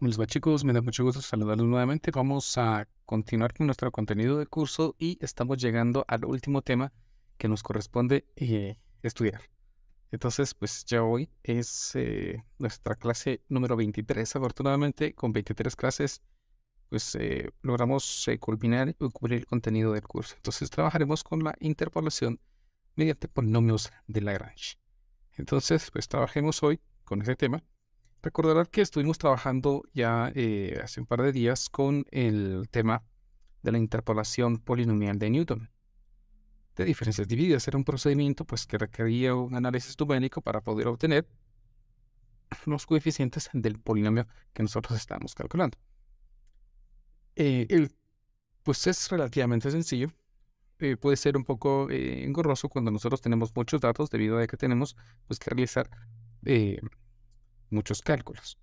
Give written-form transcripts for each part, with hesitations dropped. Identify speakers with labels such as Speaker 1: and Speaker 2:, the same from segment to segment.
Speaker 1: ¿Cómo les va, chicos? Me da mucho gusto saludarlos nuevamente. Vamos a continuar con nuestro contenido de curso y estamos llegando al último tema que nos corresponde estudiar. Entonces, pues ya hoy es nuestra clase número 23. Afortunadamente, con 23 clases, pues logramos culminar y cubrir el contenido del curso. Entonces, trabajaremos con la interpolación mediante polinomios de Lagrange. Entonces, pues trabajemos hoy con ese tema. Recordarán que estuvimos trabajando ya hace un par de días con el tema de la interpolación polinomial de Newton, de diferencias divididas. Era un procedimiento pues, que requería un análisis numérico para poder obtener los coeficientes del polinomio que nosotros estábamos calculando. Pues es relativamente sencillo. Puede ser un poco engorroso cuando nosotros tenemos muchos datos debido a que tenemos pues, que realizar muchos cálculos.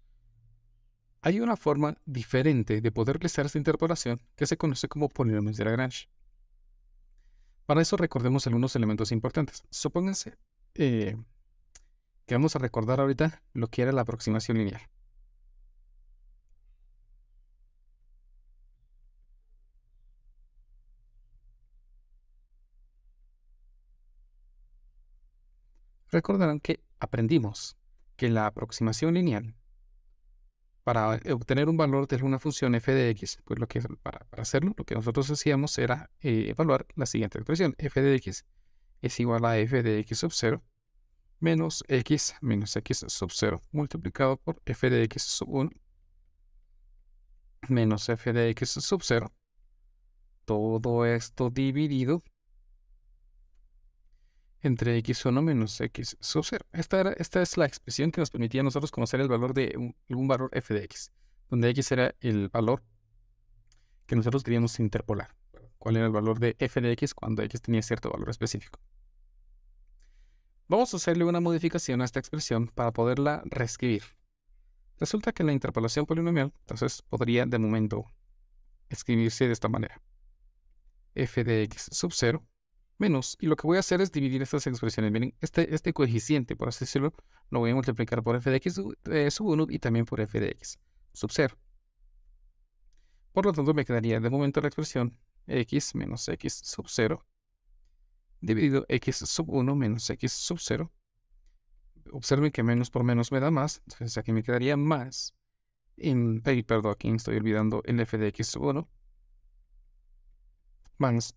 Speaker 1: Hay una forma diferente de poder realizar esta interpolación que se conoce como polinomios de Lagrange. Para eso recordemos algunos elementos importantes. Supónganse que vamos a recordar ahorita lo que era la aproximación lineal. Recordarán que aprendimos que la aproximación lineal, para obtener un valor de una función f de x, pues para hacerlo, lo que nosotros hacíamos era evaluar la siguiente expresión. F de x es igual a f de x sub 0 menos x sub 0 multiplicado por f de x sub 1 menos f de x sub 0. Todo esto dividido entre x1 menos x sub 0. Esta es la expresión que nos permitía a nosotros conocer el valor de un valor f de x, donde x era el valor que nosotros queríamos interpolar. ¿Cuál era el valor de f de x cuando x tenía cierto valor específico? Vamos a hacerle una modificación a esta expresión para poderla reescribir. Resulta que la interpolación polinomial, entonces, podría de momento escribirse de esta manera. F de x sub 0 menos, y lo que voy a hacer es dividir estas expresiones. Miren, este coeficiente, por así decirlo, lo voy a multiplicar por f de x sub 1 y también por f de x sub 0. Por lo tanto, me quedaría de momento la expresión x menos x sub 0 dividido x sub 1 menos x sub 0. Observen que menos por menos me da más, entonces aquí me quedaría más. Perdón, aquí estoy olvidando el f de x sub 1 más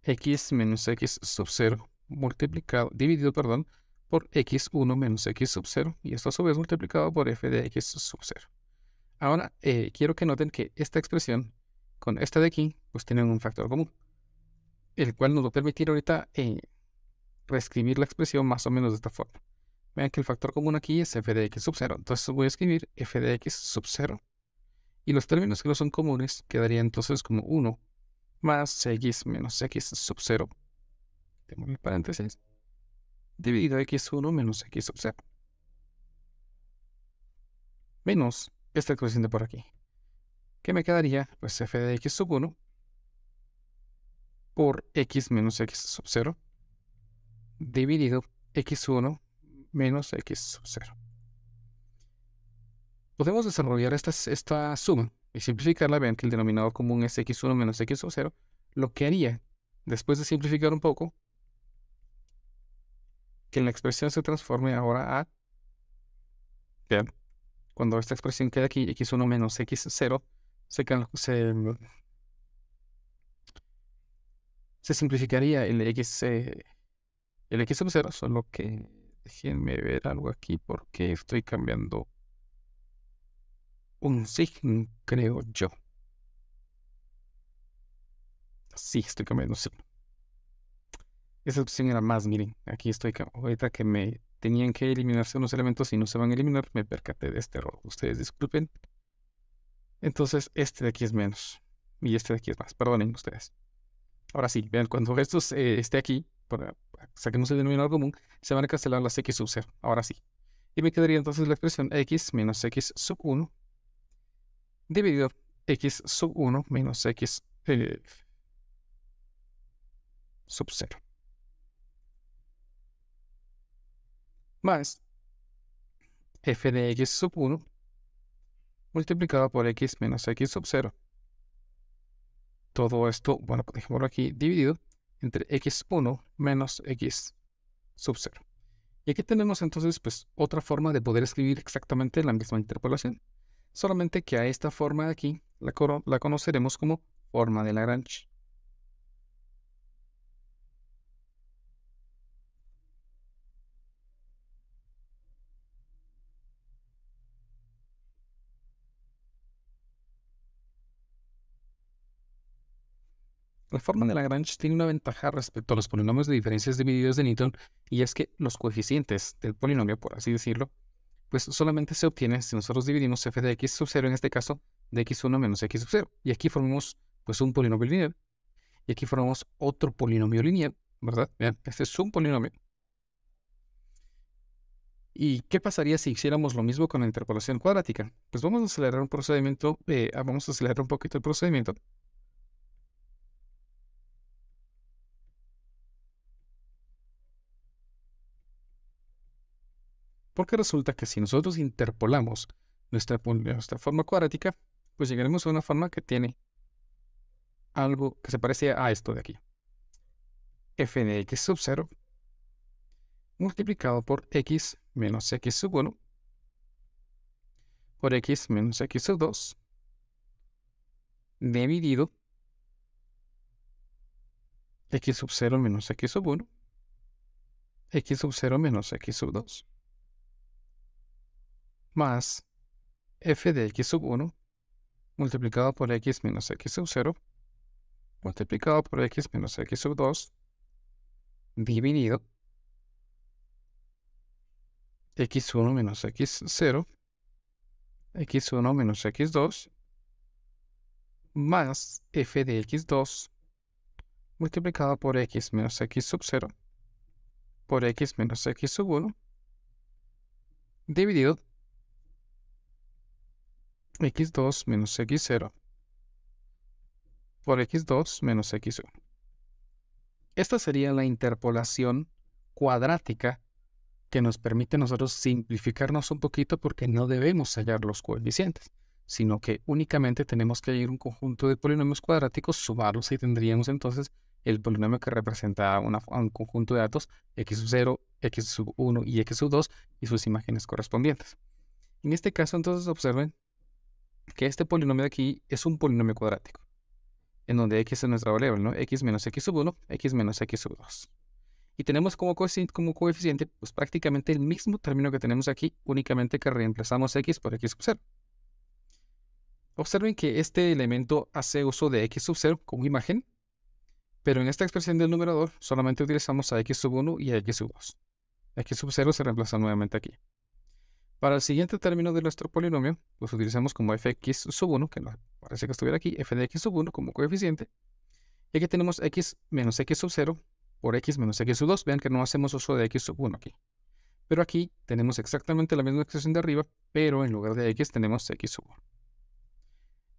Speaker 1: x menos x sub 0 dividido, perdón, por x1 menos x sub 0, y esto a su vez multiplicado por f de x sub 0. Ahora, quiero que noten que esta expresión con esta de aquí, pues tienen un factor común, el cual nos va a permitir ahorita reescribir la expresión más o menos de esta forma. Vean que el factor común aquí es f de x sub 0, entonces voy a escribir f de x sub 0, y los términos que no son comunes quedarían entonces como 1 más x menos x sub 0, tengo el paréntesis, dividido x1 menos x sub 0, menos esta expresión de por aquí. ¿Qué me quedaría? Pues f de x sub 1 por x menos x sub 0, dividido x1 menos x sub 0. Podemos desarrollar esta suma y simplificarla. Vean que el denominador común es x1 menos x sub 0. Lo que haría, después de simplificar un poco, que la expresión se transforme ahora a, vean, cuando esta expresión quede aquí, x1 menos x0, se simplificaría el x sub 0, solo que déjenme ver algo aquí porque estoy cambiando un signo, creo yo. Sí, estoy cambiando un signo. Esa opción era más, miren, aquí estoy, ahorita que me tenían que eliminarse unos elementos y no se van a eliminar, me percaté de este error. Ustedes disculpen. Entonces, este de aquí es menos y este de aquí es más. Perdonen ustedes. Ahora sí, vean, cuando esto esté aquí, saquemos el denominador común, se van a cancelar las x sub 0. Ahora sí. Y me quedaría entonces la expresión x menos x sub 1 dividido x sub 1 menos x sub 0. Más f de x sub 1 multiplicado por x menos x sub 0. Todo esto, bueno, dejémoslo aquí, dividido entre x1 menos x sub 0. Y aquí tenemos entonces pues otra forma de poder escribir exactamente la misma interpolación. Solamente que a esta forma de aquí la conoceremos como forma de Lagrange. La forma de Lagrange tiene una ventaja respecto a los polinomios de diferencias divididos de Newton, y es que los coeficientes del polinomio, por así decirlo, pues solamente se obtienen si nosotros dividimos f de x sub 0, en este caso, de x1 menos x sub 0. Y aquí formamos pues un polinomio lineal, y aquí formamos otro polinomio lineal, ¿verdad? Vean, este es un polinomio. ¿Y qué pasaría si hiciéramos lo mismo con la interpolación cuadrática? Pues vamos a acelerar un procedimiento, vamos a acelerar un poquito el procedimiento. Porque resulta que si nosotros interpolamos nuestra forma cuadrática, pues llegaremos a una forma que tiene algo que se parece a esto de aquí. F de x sub 0 multiplicado por x menos x sub 1 por x menos x sub 2 dividido x sub 0 menos x sub 1, x sub 0 menos x sub 2, más f de x sub 1 multiplicado por x menos x sub 0 multiplicado por x menos x sub 2 dividido x1 menos x0, x1 menos x2, más f de x2 multiplicado por x menos x sub 0 por x menos x sub 1 dividido x2 menos x0 por x2 menos x1. Esta sería la interpolación cuadrática que nos permite a nosotros simplificarnos un poquito, porque no debemos hallar los coeficientes, sino que únicamente tenemos que hallar un conjunto de polinomios cuadráticos, sumarlos, y tendríamos entonces el polinomio que representa un conjunto de datos x sub 0, x sub 1 y x sub 2 y sus imágenes correspondientes. En este caso, entonces, observen que este polinomio de aquí es un polinomio cuadrático, en donde x es nuestra variable, ¿no? X menos x sub 1, x menos x sub 2. Y tenemos como coeficiente pues prácticamente el mismo término que tenemos aquí, únicamente que reemplazamos x por x sub 0. Observen que este elemento hace uso de x sub 0 como imagen, pero en esta expresión del numerador solamente utilizamos a x sub 1 y a x sub 2. X sub 0 se reemplaza nuevamente aquí. Para el siguiente término de nuestro polinomio, pues utilizamos como fx sub 1, que no parece que estuviera aquí, f de x sub 1 como coeficiente. Y aquí tenemos x menos x sub 0 por x menos x sub 2. Vean que no hacemos uso de x sub 1 aquí. Pero aquí tenemos exactamente la misma expresión de arriba, pero en lugar de x tenemos x sub 1.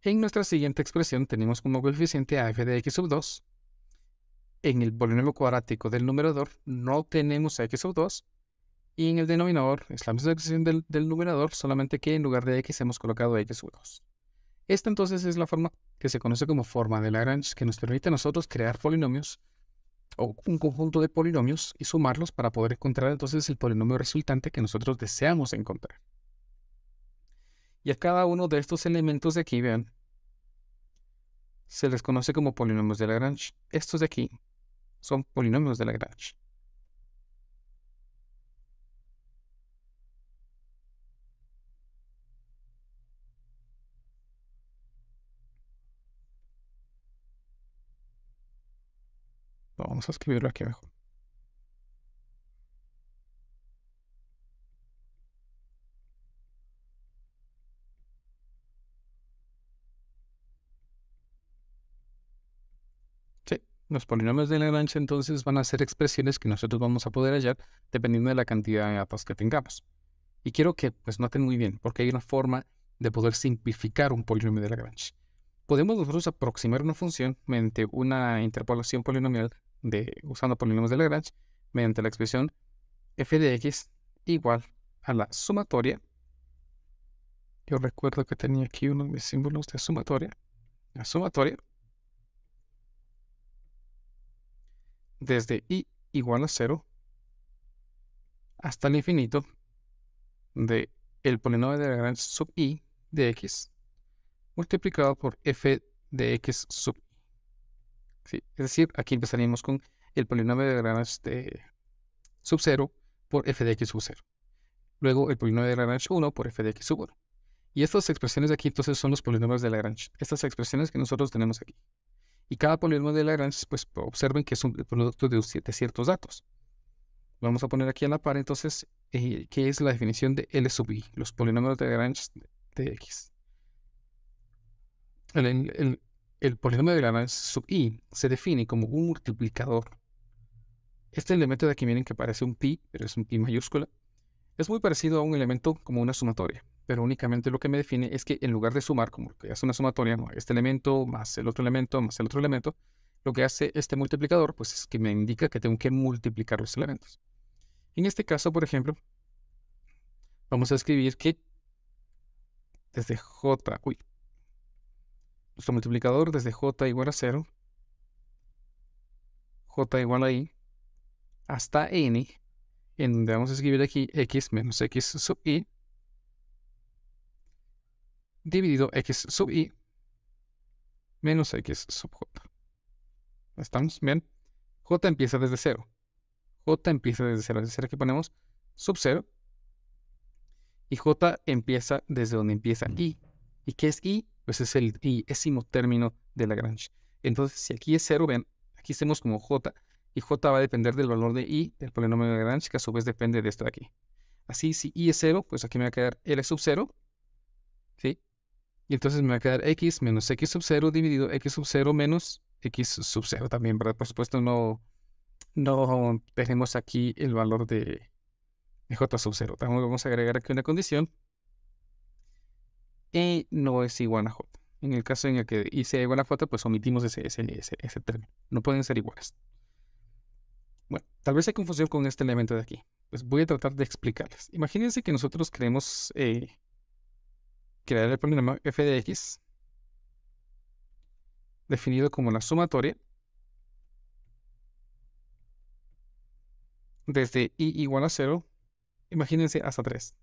Speaker 1: En nuestra siguiente expresión tenemos como coeficiente a f de x sub 2. En el polinomio cuadrático del numerador no tenemos a x sub 2. Y en el denominador es la misma expresión del numerador, solamente que en lugar de x hemos colocado x sub 2. Esta entonces es la forma que se conoce como forma de Lagrange, que nos permite a nosotros crear polinomios o un conjunto de polinomios y sumarlos para poder encontrar entonces el polinomio resultante que nosotros deseamos encontrar. Y a cada uno de estos elementos de aquí, vean, se les conoce como polinomios de Lagrange. Estos de aquí son polinomios de Lagrange. Vamos a escribirlo aquí mejor. Sí, los polinomios de Lagrange entonces van a ser expresiones que nosotros vamos a poder hallar dependiendo de la cantidad de datos que tengamos. Y quiero que pues noten muy bien, porque hay una forma de poder simplificar un polinomio de Lagrange. Podemos nosotros aproximar una función mediante una interpolación polinomial usando polinomios de Lagrange mediante la expresión f de x igual a la sumatoria Yo recuerdo que tenía aquí uno de mis símbolos de sumatoria. La sumatoria desde i igual a 0 hasta el infinito de el polinomio de Lagrange sub i de x multiplicado por f de x sub i. ¿Sí? Es decir, aquí empezaríamos con el polinomio de Lagrange de sub 0 por f de x sub 0. Luego el polinomio de Lagrange 1 por f de x sub 1. Y estas expresiones de aquí entonces son los polinomios de Lagrange. Estas expresiones que nosotros tenemos aquí. Y cada polinomio de Lagrange, pues observen que es un producto de ciertos datos. Vamos a poner aquí a la par entonces, ¿qué es la definición de L sub i? Los polinomios de Lagrange de x. El polinomio de Lagrange sub i se define como un multiplicador. Este elemento de aquí, miren que parece un pi, pero es un pi mayúscula. Es muy parecido a un elemento como una sumatoria, pero únicamente lo que me define es que en lugar de sumar, como que hace una sumatoria, ¿no? Este elemento más el otro elemento más el otro elemento, lo que hace este multiplicador, pues es que me indica que tengo que multiplicar los elementos. En este caso, por ejemplo, vamos a escribir que desde nuestro multiplicador desde j igual a 0, j igual a i, hasta n, en donde vamos a escribir aquí x menos x sub i, dividido x sub i menos x sub j. ¿Estamos? Bien. J empieza desde 0. J empieza desde 0. Es decir, aquí ponemos sub 0. Y J empieza desde donde empieza I. ¿Y qué es I? Pues es el iésimo término de Lagrange. Entonces, si aquí es 0, ven, aquí hacemos como J. Y J va a depender del valor de I, del polinomio de Lagrange, que a su vez depende de esto de aquí. Así, si I es 0, pues aquí me va a quedar L sub 0. ¿Sí? Y entonces me va a quedar x menos x sub 0 dividido x sub 0 menos x sub 0 también, ¿verdad? Por supuesto, no tenemos aquí el valor de j sub 0. También vamos a agregar aquí una condición. E no es igual a j. En el caso en el que i sea igual a j, pues omitimos ese término. No pueden ser iguales. Bueno, tal vez hay confusión con este elemento de aquí. Pues voy a tratar de explicarles. Imagínense que nosotros queremos crear el polinomio f de x definido como la sumatoria desde i igual a 0, imagínense hasta 3.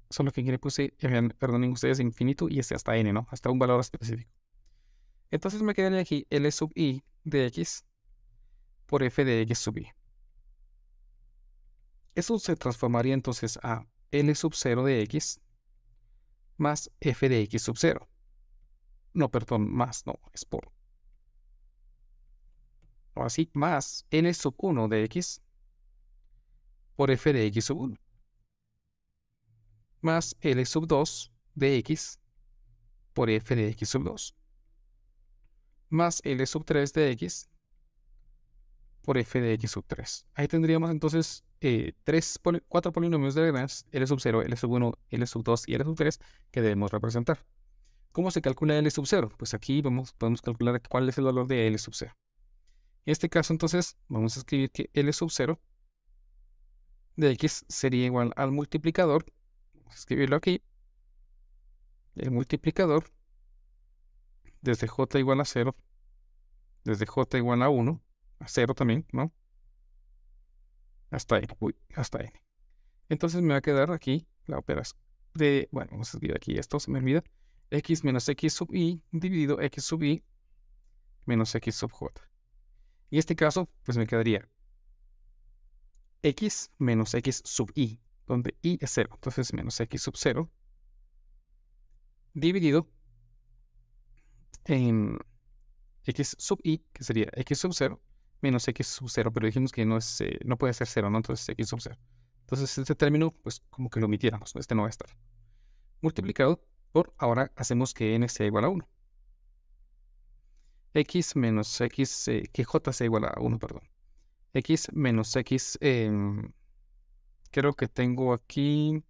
Speaker 1: Solo que aquí le puse, perdonen ustedes, infinito y hasta n, ¿no? Hasta un valor específico. Entonces me quedaría aquí L sub i de x por f de x sub i. Eso se transformaría entonces a L sub 0 de x más f de x sub 0. No, perdón, más, no, es por. O así, más L sub 1 de x por f de x sub 1. Más L sub 2 de x por f de x sub 2. Más L sub 3 de x por f de x sub 3. Ahí tendríamos entonces 4 polinomios de Lagrange, L sub 0, L sub 1, L sub 2 y L sub 3 que debemos representar. ¿Cómo se calcula L sub 0? Pues aquí podemos calcular cuál es el valor de L sub 0. En este caso entonces vamos a escribir que L sub 0 de x sería igual al multiplicador. Vamos a escribirlo aquí. El multiplicador desde j igual a 0, desde j igual a 1, a 0 también, ¿no? Hasta n, hasta n. Entonces me va a quedar aquí la operación de, bueno, vamos a escribir aquí, esto se me olvida, x menos x sub i dividido x sub i menos x sub j. Y en este caso, pues me quedaría x menos x sub i, donde i es 0, entonces menos x sub 0, dividido en x sub i, que sería x sub 0, menos x sub 0, pero dijimos que no puede ser 0, ¿no? Entonces x sub 0. Entonces este término, pues como que lo omitiéramos, este no va a estar. Multiplicado por, ahora hacemos que n sea igual a 1. X menos x, que j sea igual a 1, perdón. X menos x, creo que tengo aquí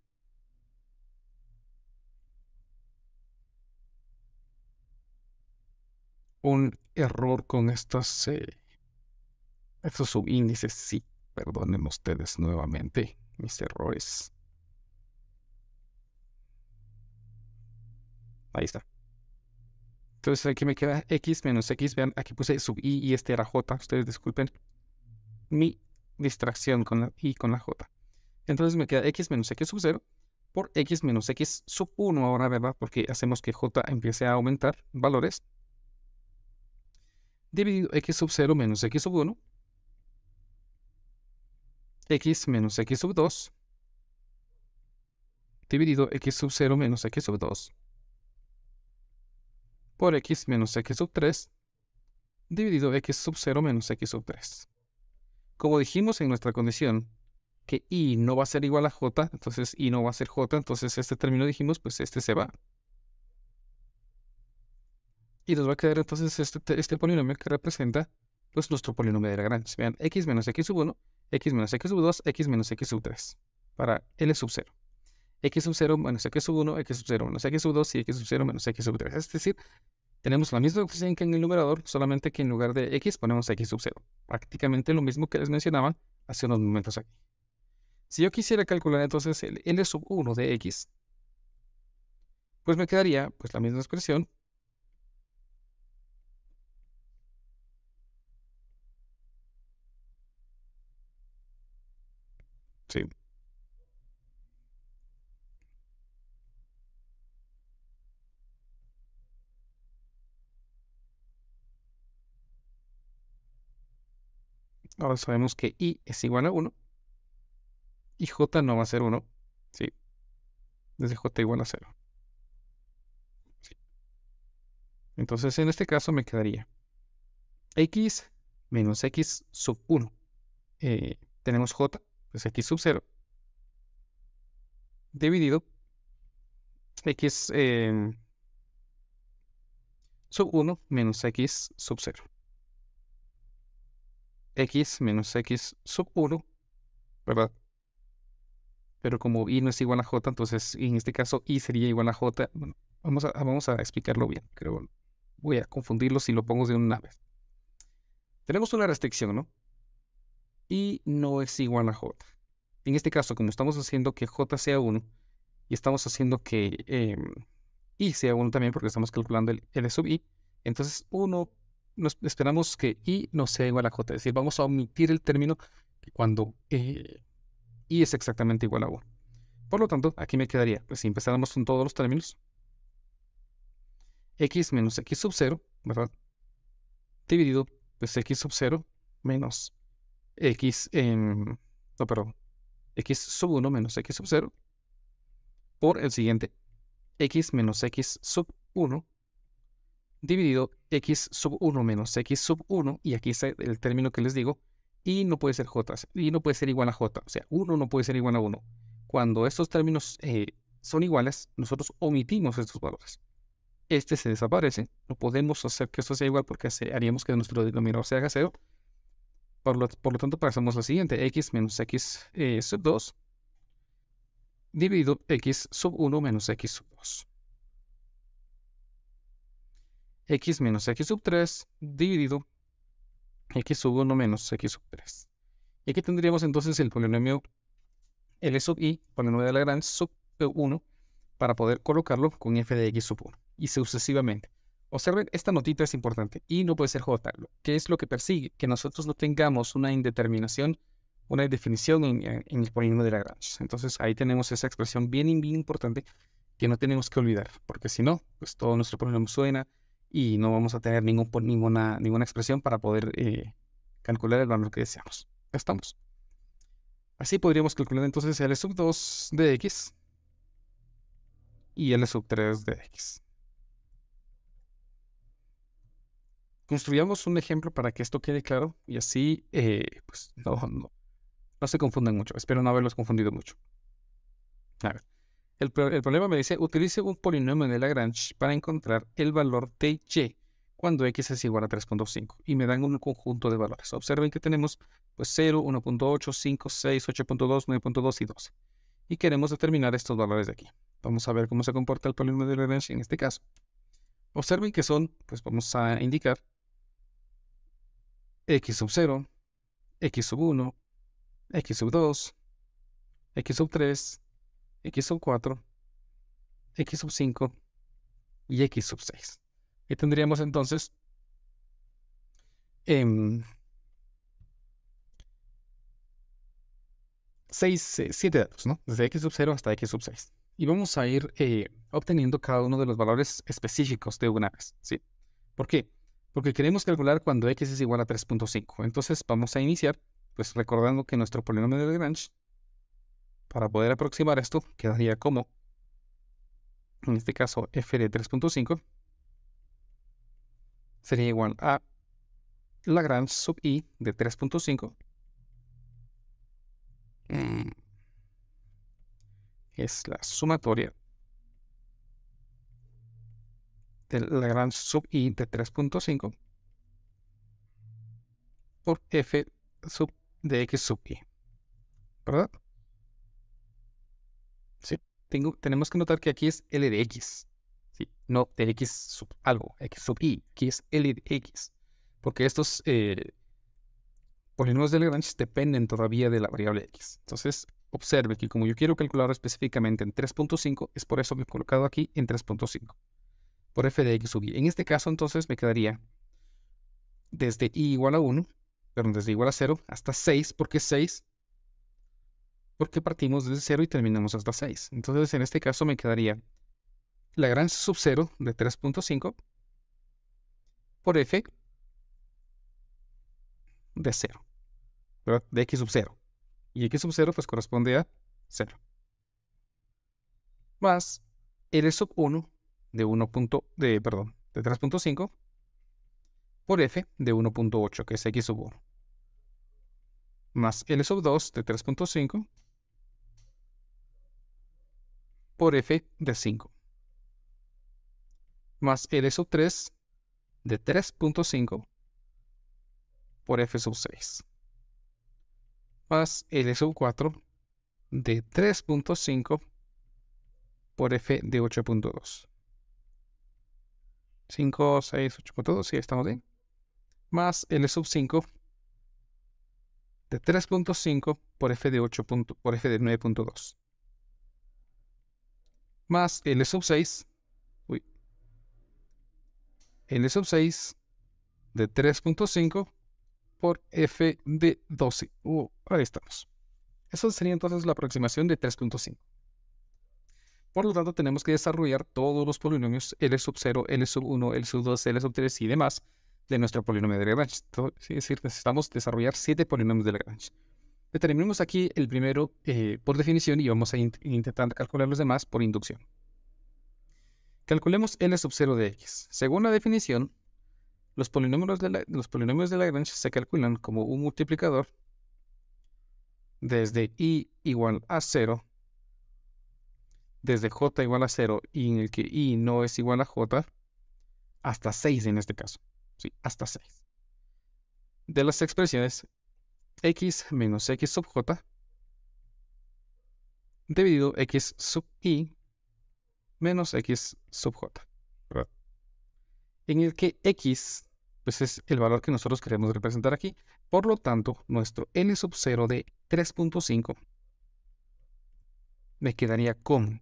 Speaker 1: un error con estos subíndices. Sí, perdonen ustedes nuevamente mis errores. Ahí está. Entonces aquí me queda x menos x. Vean, aquí puse sub i y este era j. Ustedes disculpen mi distracción con la i con la j. Entonces me queda x menos x sub 0 por x menos x sub 1 ahora, ¿verdad? Porque hacemos que j empiece a aumentar valores. Dividido x sub 0 menos x sub 1. X menos x sub 2. Dividido x sub 0 menos x sub 2. Por x menos x sub 3. Dividido x sub 0 menos x sub 3. Como dijimos en nuestra condición que i no va a ser igual a j, entonces i no va a ser j, entonces este término dijimos, pues este se va. Y nos va a quedar entonces este polinomio que representa pues nuestro polinomio de Lagrange. Vean, x menos x sub 1, x menos x sub 2, x menos x sub 3 para L sub 0. X sub 0 menos x sub 1, x sub 0 menos x sub 2 y x sub 0 menos x sub 3. Es decir, tenemos la misma expresión que en el numerador, solamente que en lugar de x ponemos x sub 0. Prácticamente lo mismo que les mencionaba hace unos momentos aquí. Si yo quisiera calcular entonces el L sub 1 de x, pues me quedaría pues la misma expresión. Sí. Ahora sabemos que i es igual a 1 y j no va a ser 1. Sí. Desde j igual a 0. Sí. Entonces en este caso me quedaría x menos x sub 1. Tenemos j, pues x sub 0, dividido x sub 1 menos x sub 0. X menos x sub 1, ¿verdad? Pero como i no es igual a j, entonces en este caso i sería igual a j. Bueno, vamos a explicarlo bien. Creo voy a confundirlo si lo pongo de una vez. Tenemos una restricción, ¿no? I no es igual a j. En este caso, como estamos haciendo que j sea 1 y estamos haciendo que i sea 1 también porque estamos calculando el L sub i, entonces esperamos que i no sea igual a j. Es decir, vamos a omitir el término cuando i es exactamente igual a 1. Por lo tanto, aquí me quedaría, pues si empezáramos con todos los términos, x menos x sub 0, ¿verdad? Dividido, pues x sub 0 menos x, no, perdón, x sub 1 menos x sub 0 por el siguiente, x menos x sub 1 dividido x sub 1 menos x sub 1, y aquí está el término que les digo, y no puede ser j, y no puede ser igual a j, o sea, 1 no puede ser igual a 1. Cuando estos términos son iguales, nosotros omitimos estos valores. Este se desaparece, no podemos hacer que esto sea igual porque haríamos que nuestro denominador se haga 0. Por lo tanto, pasamos lo siguiente, x menos x sub 2 dividido x sub 1 menos x sub 2. X menos x sub 3 dividido x sub 1 menos x sub 3. Y aquí tendríamos entonces el polinomio L sub i, polinomio de Lagrange sub 1, para poder colocarlo con f de x sub 1 y sucesivamente. Observen, esta notita es importante. I no puede ser j. ¿Qué es lo que persigue? Que nosotros no tengamos una indeterminación, una indefinición en el polinomio de Lagrange. Entonces ahí tenemos esa expresión bien importante que no tenemos que olvidar, porque si no, pues todo nuestro polinomio suena y no vamos a tener ninguna expresión para poder calcular el valor que deseamos. Ya estamos. Así podríamos calcular entonces L sub 2 de x y L sub 3 de x. Construyamos un ejemplo para que esto quede claro y así pues no se confundan mucho. Espero no haberlos confundido mucho. A ver, el problema me dice, utilice un polinomio de Lagrange para encontrar el valor de y cuando x es igual a 3.5 y me dan un conjunto de valores. Observen que tenemos pues 0, 1.8, 5, 6, 8.2, 9.2 y 12. Y queremos determinar estos valores de aquí. Vamos a ver cómo se comporta el polinomio de Lagrange en este caso. Observen que son, pues vamos a indicar x sub 0, x sub 1, x sub 2, x sub 3, x sub 4, x sub 5, y x sub 6. Y tendríamos entonces 7 datos, ¿no? Desde x sub 0 hasta x sub 6. Y vamos a ir obteniendo cada uno de los valores específicos de una vez, ¿sí? ¿Por qué? Porque queremos calcular cuando x es igual a 3.5. Entonces vamos a iniciar, pues recordando que nuestro polinomio de Lagrange, para poder aproximar esto, quedaría como, en este caso, f de 3.5 sería igual a Lagrange sub i de 3.5 es la sumatoria de Lagrange sub i de 3.5 por f sub de x sub i, ¿verdad? Sí. Tenemos que notar que aquí es L de x, ¿sí? No de x sub algo, x sub i. Aquí es L de x, porque estos polinomios de Lagrange dependen todavía de la variable x. Entonces, observe que como yo quiero calcular específicamente en 3.5, es por eso que he colocado aquí en 3.5, por f de x sub i. En este caso, entonces, me quedaría desde i igual a 1, perdón, desde i igual a 0 hasta 6, ¿por qué 6? Porque partimos desde 0 y terminamos hasta 6. Entonces, en este caso me quedaría Lagrange sub 0 de 3.5 por f de 0, ¿verdad? De x sub 0. Y x sub 0 pues corresponde a 0. Más L sub 1 de 3.5 por f de 1.8, que es x sub 1. Más L sub 2 de 3.5 por f de 5. Más L sub 3 de 3.5 por f sub 6. Más L sub 4 de 3.5 por f de 8.2. 5, 6, 8.2, sí, estamos bien. Más L sub 5 de 3.5 por f de 9.2. Más L sub 6, L sub 6 de 3.5 por f de 12. Ahí estamos. Eso sería entonces la aproximación de 3.5. Por lo tanto, tenemos que desarrollar todos los polinomios L sub 0, L sub 1, L sub 2, L sub 3 y demás de nuestro polinomio de Lagrange. Es decir, necesitamos desarrollar 7 polinomios de Lagrange. Determinemos aquí el primero por definición y vamos a intentar calcular los demás por inducción. Calculemos L sub 0 de x. Según la definición, los polinomios de Lagrange se calculan como un multiplicador desde i igual a 0, desde j igual a 0 y en el que i no es igual a j, hasta 6 en este caso. Sí, hasta 6. De las expresiones x menos x sub j dividido x sub i menos x sub j, ¿verdad? En el que x pues es el valor que nosotros queremos representar aquí. Por lo tanto, nuestro L sub 0 de 3.5 me quedaría con,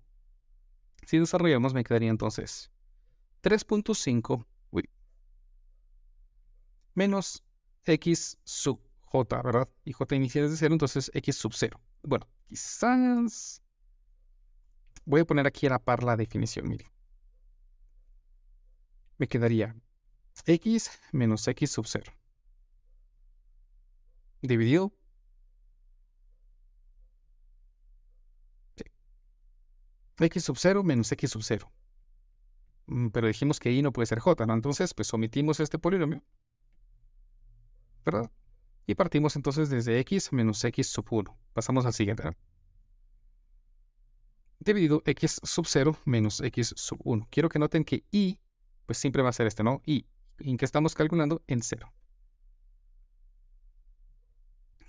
Speaker 1: si desarrollamos, me quedaría entonces 3.5 menos x sub j, ¿verdad? Y j inicial es de 0, entonces x sub 0. Bueno, quizás voy a poner aquí a la par la definición, miren. Me quedaría x menos x sub 0 dividido x sub 0 menos x sub 0. Pero dijimos que i no puede ser j, ¿no? Entonces, pues omitimos este polinomio, ¿verdad? Y partimos entonces desde x menos x sub 1. Pasamos al siguiente, ¿verdad? Dividido x sub 0 menos x sub 1. Quiero que noten que i, pues siempre va a ser este, ¿no? I, en que estamos calculando en 0.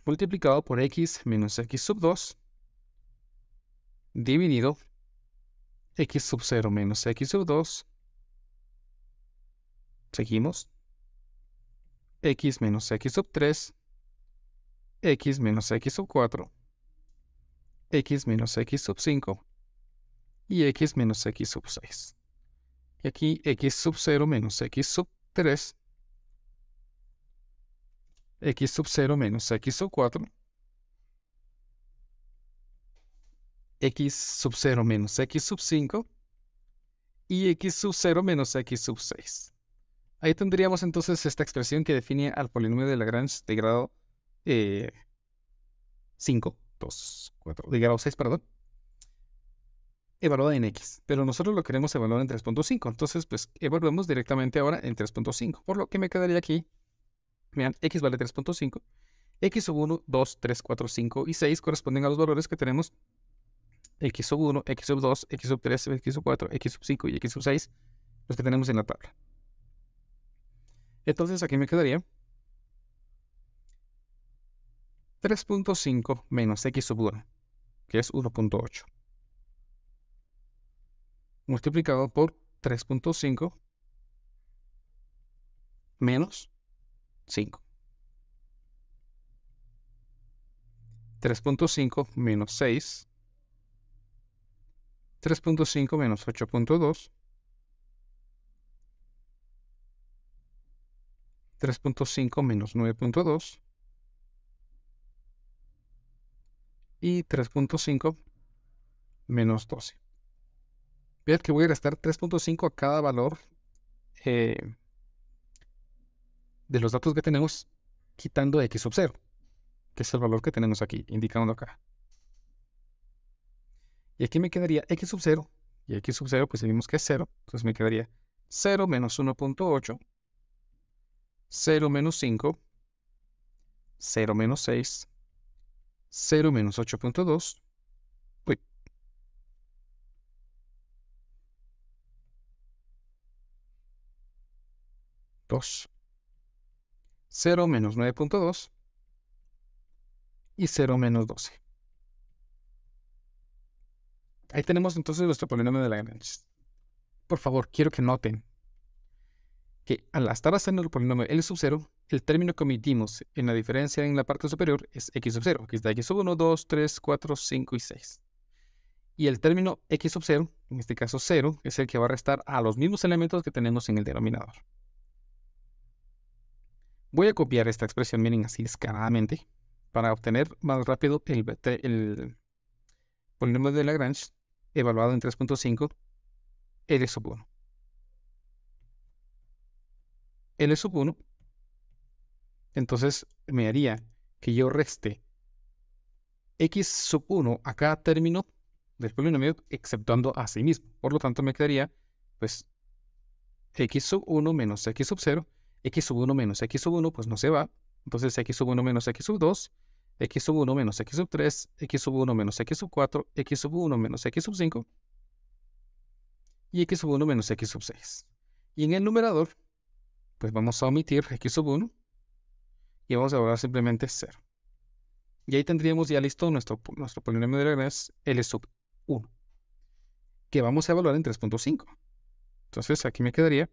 Speaker 1: Multiplicado por x menos x sub 2 dividido x sub 0 menos x sub 2. Seguimos. X menos x sub 3. X menos x sub 4. X menos x sub 5. Y x menos x sub 6. Y aquí x sub 0 menos x sub 3, x sub 0 menos x sub 4, x sub 0 menos x sub 5 y x sub 0 menos x sub 6. Ahí tendríamos entonces esta expresión que define al polinomio de Lagrange de grado 5, 2, 4, de grado 6, perdón, evaluada en x, pero nosotros lo queremos evaluar en 3.5, entonces pues evaluamos directamente ahora en 3.5, por lo que me quedaría aquí, vean, x vale 3.5, x sub 1, 2, 3, 4, 5 y 6 corresponden a los valores que tenemos x sub 1, x sub 2, x sub 3, x sub 4, x sub 5 y x sub 6, los que tenemos en la tabla. Entonces aquí me quedaría 3.5 menos x sub 1, que es 1.8, multiplicado por 3.5 menos 5. 3.5 menos 6. 3.5 menos 8.2. 3.5 menos 9.2. Y 3.5 menos 12. Vean que voy a restar 3.5 a cada valor de los datos que tenemos, quitando x sub 0, que es el valor que tenemos aquí, indicando acá. Y aquí me quedaría x sub 0, y x sub 0 pues vimos que es 0, entonces me quedaría 0 menos 1.8, 0 menos 5, 0 menos 6, 0 menos 8.2, 2, 0 menos 9.2 y 0 menos 12. Ahí tenemos entonces nuestro polinomio de Lagrange. Por favor, quiero que noten que al estar haciendo el polinomio L sub 0, el término que omitimos en la diferencia en la parte superior es x sub 0, que es de x sub 1, 2, 3, 4, 5 y 6. Y el término x sub 0, en este caso 0, es el que va a restar a los mismos elementos que tenemos en el denominador. Voy a copiar esta expresión, miren, así descaradamente, para obtener más rápido el polinomio de Lagrange evaluado en 3.5, L sub 1. L sub 1, entonces me haría que yo reste x sub 1 a cada término del polinomio, exceptuando a sí mismo. Por lo tanto, me quedaría, pues, x sub 1 menos x sub 0, x sub 1 menos x sub 1, pues no se va. Entonces, x sub 1 menos x sub 2, x sub 1 menos x sub 3, x sub 1 menos x sub 4, x sub 1 menos x sub 5, y x sub 1 menos x sub 6. Y en el numerador, pues vamos a omitir x sub 1 y vamos a evaluar simplemente 0. Y ahí tendríamos ya listo nuestro polinomio de Lagrange L sub 1, que vamos a evaluar en 3.5. Entonces aquí me quedaría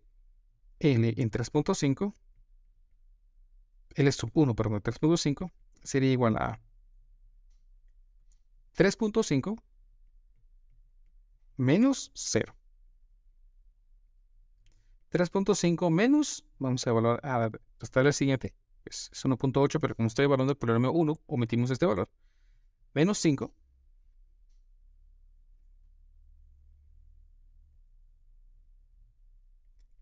Speaker 1: L en 3.5, L sub 1, perdón, 3.5 sería igual a 3.5 menos 0. 3.5 menos, vamos a evaluar, a restar el siguiente, es 1.8, pero como estoy evaluando el polinomio 1, omitimos este valor. Menos 5.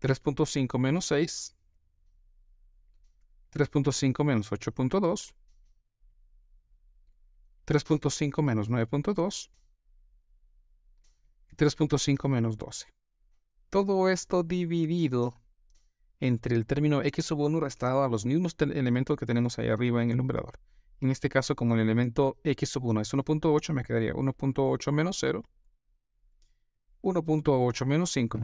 Speaker 1: 3.5 menos 6. 3.5 menos 8.2. 3.5 menos 9.2. 3.5 menos 12. Todo esto dividido entre el término x sub 1 restado a los mismos elementos que tenemos ahí arriba en el numerador. En este caso, como el elemento x sub 1 es 1.8, me quedaría 1.8 menos 0, 1.8 menos 5,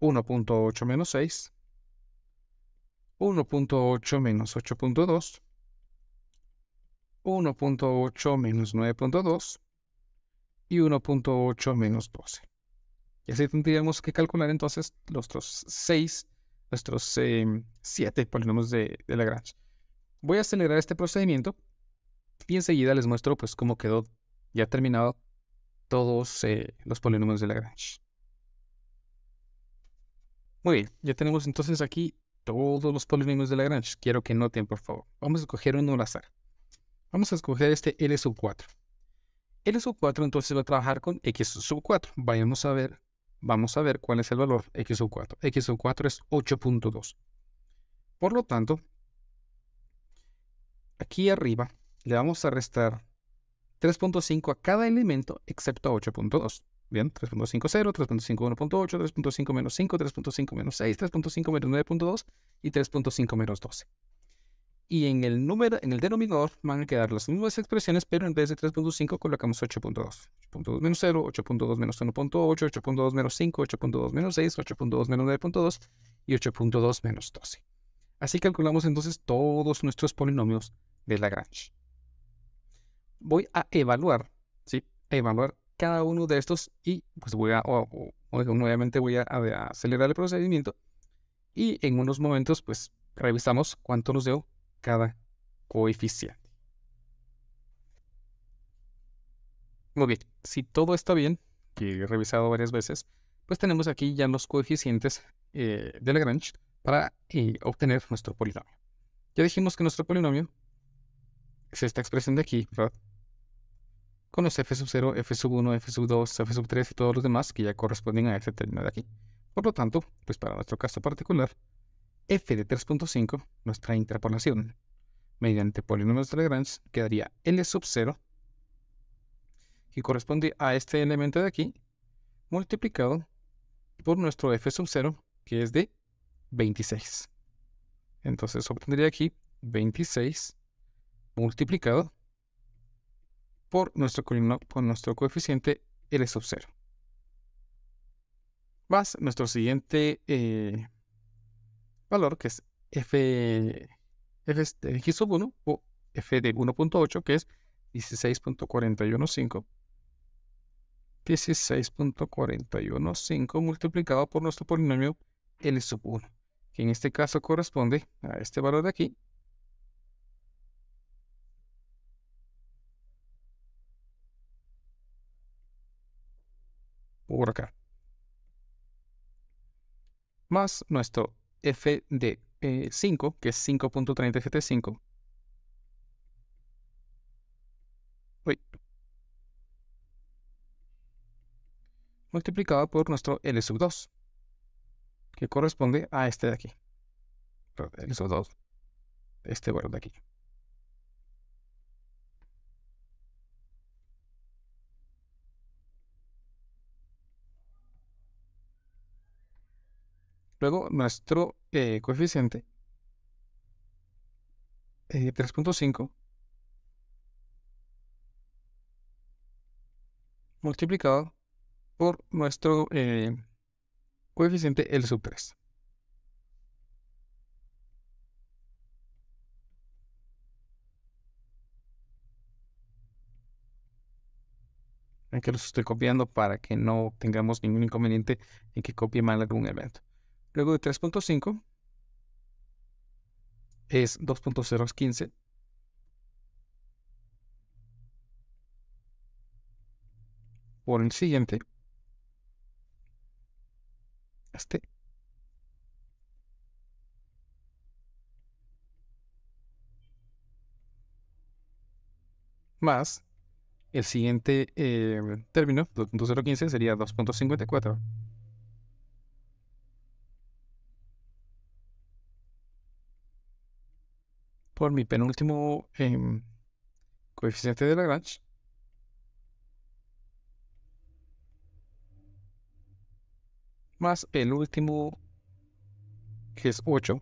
Speaker 1: 1.8 menos 6, 1.8 menos 8.2, 1.8 menos 9.2 y 1.8 menos 12. Y así tendríamos que calcular entonces nuestros 7 polinomios de Lagrange. Voy a acelerar este procedimiento y enseguida les muestro pues cómo quedó ya terminado todos los polinomios de Lagrange. Muy bien, ya tenemos entonces aquí todos los polinomios de Lagrange. Quiero que noten, por favor. Vamos a escoger uno al azar. Vamos a escoger este L sub 4. L sub 4 entonces va a trabajar con X sub 4. Vamos a ver cuál es el valor X sub 4. X sub 4 es 8.2. Por lo tanto, aquí arriba le vamos a restar 3.5 a cada elemento excepto a 8.2. Bien, 3.50, 3.5 1.8, 3.5 menos 5, 3.5 menos 6, 3.5 menos 9.2 y 3.5 menos 12. Y en el denominador van a quedar las mismas expresiones, pero en vez de 3.5 colocamos 8.2. 8.2 menos 0, 8.2 menos 1.8, 8.2 menos 5, 8.2 menos 6, 8.2 menos 9.2 y 8.2 menos 12. Así calculamos entonces todos nuestros polinomios de Lagrange. Voy a evaluar, ¿sí? Evaluar cada uno de estos y pues nuevamente voy a acelerar el procedimiento y en unos momentos pues revisamos cuánto nos dio cada coeficiente. Muy bien, si todo está bien, que he revisado varias veces, pues tenemos aquí ya los coeficientes de Lagrange para obtener nuestro polinomio. Ya dijimos que nuestro polinomio es esta expresión de aquí, ¿verdad? Con los f sub 0, f sub 1, f sub 2, f sub 3 y todos los demás que ya corresponden a este término de aquí. Por lo tanto, pues para nuestro caso particular, f de 3.5, nuestra interpolación mediante polinomios de Lagrange, quedaría L sub 0, que corresponde a este elemento de aquí, multiplicado por nuestro f sub 0, que es de 26. Entonces obtendría aquí 26 multiplicado por nuestro coeficiente L sub 0. Más nuestro siguiente valor, que es f de x sub 1 o f de 1.8, que es 16.415. 16.415 multiplicado por nuestro polinomio L sub 1, que en este caso corresponde a este valor de aquí. Por acá. Más nuestro f de 5, que es 5.3075. Multiplicado por nuestro L sub 2, que corresponde a este de aquí. L sub 2, este valor de aquí. Luego nuestro coeficiente 3.5 multiplicado por nuestro coeficiente L sub 3. Aquí los estoy copiando para que no tengamos ningún inconveniente en que copie mal algún elemento. Luego de 3.5 es 2.015 por el siguiente, este, más el siguiente término, 2.015, sería 2.54. Por mi penúltimo coeficiente de Lagrange, más el último, que es 8,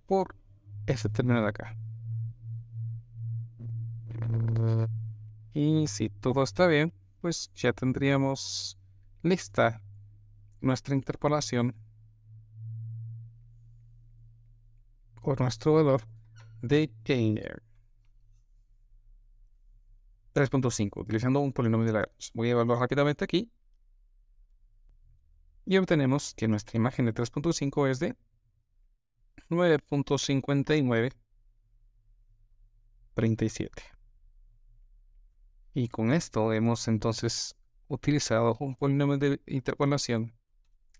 Speaker 1: por este término de acá. Y si todo está bien, pues ya tendríamos lista nuestra interpolación o nuestro valor de 3.5, utilizando un polinomio de Lagrange. Voy a evaluar rápidamente aquí y obtenemos que nuestra imagen de 3.5 es de 9.5937. Y con esto hemos entonces utilizado un polinomio de interpolación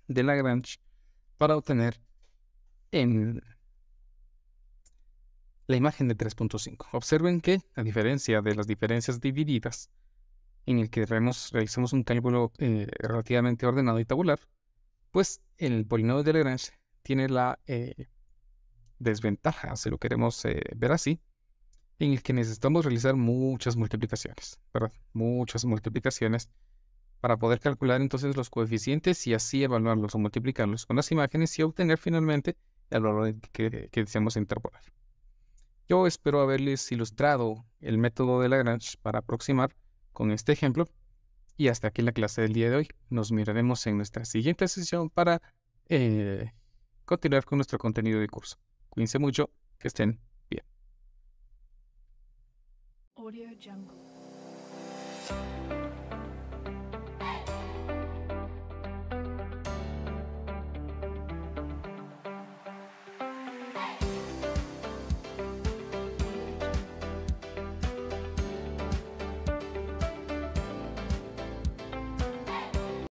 Speaker 1: de Lagrange para obtener la imagen de 3.5. Observen que, a diferencia de las diferencias divididas, en el que realizamos un cálculo relativamente ordenado y tabular, pues el polinomio de Lagrange tiene la desventaja, si lo queremos ver así, en el que necesitamos realizar muchas multiplicaciones, ¿verdad? Muchas multiplicaciones para poder calcular entonces los coeficientes y así evaluarlos o multiplicarlos con las imágenes y obtener finalmente el valor que deseamos interpolar. Yo espero haberles ilustrado el método de Lagrange para aproximar con este ejemplo. Y hasta aquí la clase del día de hoy. Nos miraremos en nuestra siguiente sesión para continuar con nuestro contenido de curso. Cuídense mucho, que estén bien.
Speaker 2: Audio Jungle.